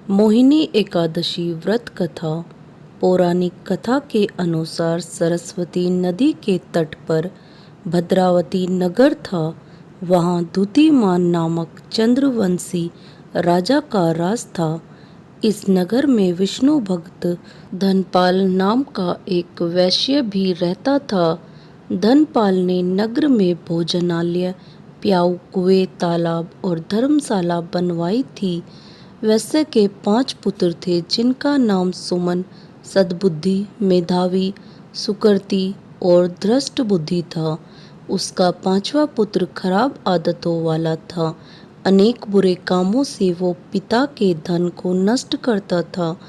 मोहिनी एकादशी व्रत कथा। पौराणिक कथा के अनुसार सरस्वती नदी के तट पर भद्रावती नगर था। वहाँ द्युतिमान नामक चंद्रवंशी राजा का राज था। इस नगर में विष्णु भक्त धनपाल नाम का एक वैश्य भी रहता था। धनपाल ने नगर में भोजनालय, प्याऊ, कुएं, तालाब और धर्मशाला बनवाई थी। वैश्य के 5 पुत्र थे, जिनका नाम सुमन, सद्बुद्धि, मेधावी, सुकृति और धृष्ट बुद्धि था। उसका 5वां पुत्र खराब आदतों वाला था। अनेक बुरे कामों से वो पिता के धन को नष्ट करता था।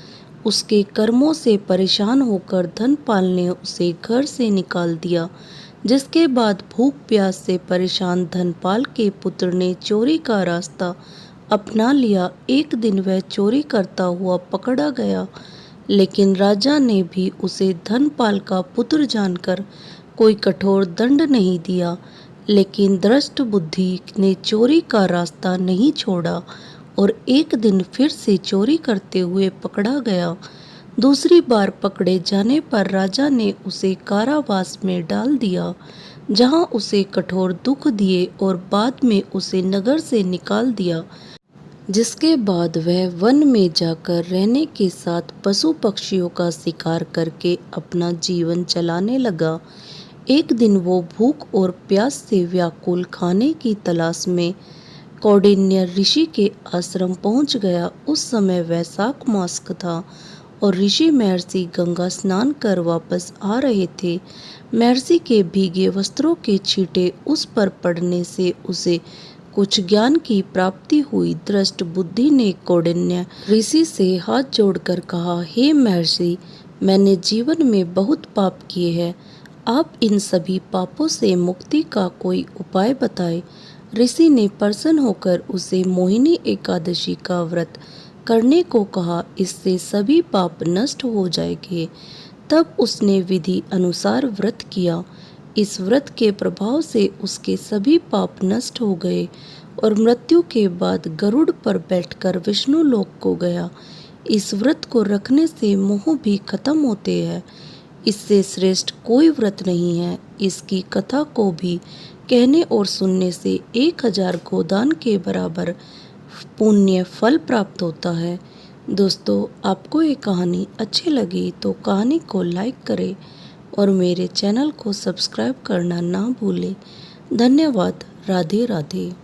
उसके कर्मों से परेशान होकर धनपाल ने उसे घर से निकाल दिया। जिसके बाद भूख प्यास से परेशान धनपाल के पुत्र ने चोरी का रास्ता अपना लिया। एक दिन वह चोरी करता हुआ पकड़ा गया, लेकिन राजा ने भी उसे धनपाल का पुत्र जानकर कोई कठोर दंड नहीं दिया। लेकिन धृष्ट बुद्धि ने चोरी का रास्ता नहीं छोड़ा और एक दिन फिर से चोरी करते हुए पकड़ा गया। दूसरी बार पकड़े जाने पर राजा ने उसे कारावास में डाल दिया, जहां उसे कठोर दुख दिए और बाद में उसे नगर से निकाल दिया। जिसके बाद वह वन में जाकर रहने के साथ पशु पक्षियों का शिकार करके अपना जीवन चलाने लगा। एक दिन वो भूख और प्यास से व्याकुल खाने की तलाश में कौंडिन्य ऋषि के आश्रम पहुंच गया। उस समय वैशाख मास था और ऋषि महर्षि गंगा स्नान कर वापस आ रहे थे। महर्षि के भीगे वस्त्रों के छींटे उस पर पड़ने से उसे कुछ ज्ञान की प्राप्ति हुई। धृष्ट बुद्धि ने कौंडिन्य ऋषि से हाथ जोड़कर कहा, हे महर्षि, मैंने जीवन में बहुत पाप किए हैं। आप इन सभी पापों से मुक्ति का कोई उपाय बताएं। ऋषि ने प्रसन्न होकर उसे मोहिनी एकादशी का व्रत करने को कहा। इससे सभी पाप नष्ट हो जाएंगे। तब उसने विधि अनुसार व्रत किया। इस व्रत के प्रभाव से उसके सभी पाप नष्ट हो गए और मृत्यु के बाद गरुड़ पर बैठकर विष्णु लोक को गया। इस व्रत को रखने से मोह भी खत्म होते हैं। इससे श्रेष्ठ कोई व्रत नहीं है। इसकी कथा को भी कहने और सुनने से 1000 गोदान के बराबर पुण्य फल प्राप्त होता है। दोस्तों, आपको ये कहानी अच्छी लगी तो कहानी को लाइक करें और मेरे चैनल को सब्सक्राइब करना ना भूलें। धन्यवाद। राधे राधे।